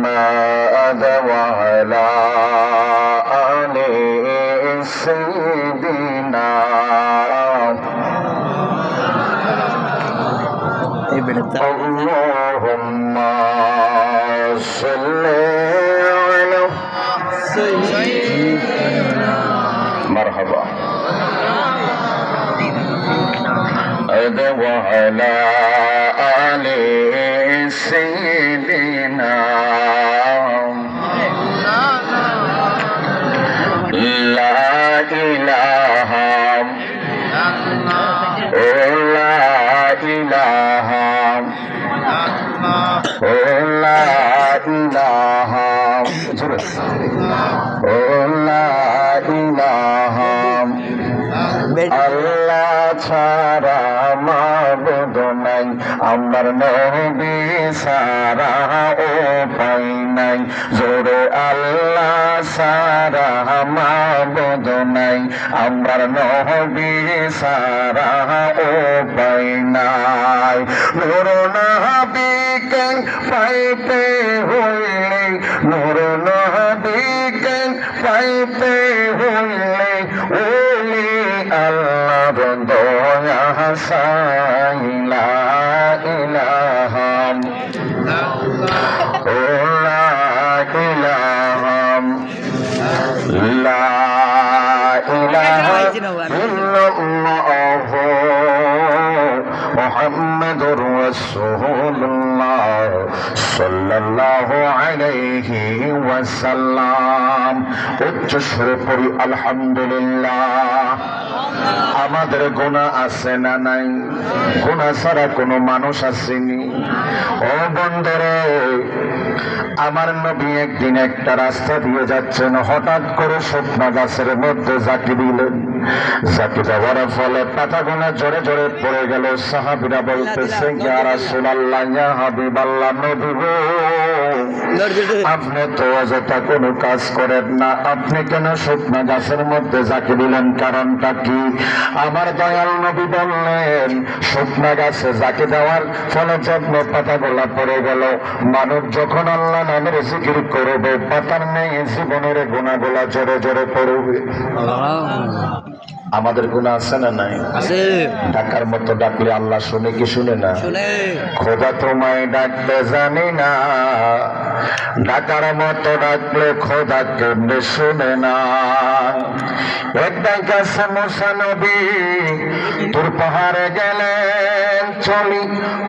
محمد وعلى آل سيدنا اللهم صل على سيدنا مرحبا وعلى آل سيدنا لا إله لا إله لا إله لا إله আল্লাহ ছাড়া মাবুদ নাই, আমার নবী ছাড়া উপায় নাই। জোরে আল্লাহ ছাড়া মাবুদ নাই, আমার নবী ছাড়া উপায় নাই। নূর নবীকে পাইতে হইলে, নূর নবীকে পাইতে হইলে ওলি আল্লাহর দয়া চাই। লা ইলাহা লা ইলাহা লা ইলাহা ইল্লাল্লাহ মুহাম্মাদুর রাসূলুল্লাহ সাল্লাল্লাহু আলাইহি ওয়াসাল্লাম। উচ্চ সুরে পড়ি আলহামদুলিল্লাহ। আমাদের গুনাহ আছে না নাই? গুনাহ ছাড়া কোনো মানুষ আসেনি। ও বন্ধুরে, আমার নবী একদিন একটা রাস্তা দিয়ে যাচ্ছেন, হঠাৎ করে শুকনা গাছের মধ্যে ঝাঁকি দিলেন। ঝাঁকি দেওয়ার ফলে পাতাগুলো জোরে জোরে পড়ে গেল। সাহাবীরা বলতেছে, ইয়া রাসূলুল্লাহ, ইয়া হাবিবাল্লাহ, নবী গো, আপনি তো অযথা কোনো কাজ করেন না, আপনি কেন শুকনা গাছের মধ্যে ঝাঁকি দিলেন? কারণটা কি? আমার দয়াল নবী বললেন, শুকনা গাছে ঝাঁকি দেওয়ার ফলে যত্ন পাতাগুলা পড়ে গেল। মানুষ যখন আল্লাহ নামের জিকির করবে, পাতার নেই জীবনের গুনাহগুলা জোরে জোরে পড়বে। আমাদের গুনাহ আছে না নাই? ডাকার মতো ডাকলে আল্লাহ শুনে কি শুনে না? খোদা তোমায় ডাকতে জানি না, ডাকার মতো ডাকলে খোদা কেমনে শুনে না। একটাই কাছে মুসা নবী, তোর পাহাড়ে গেলেন চলি।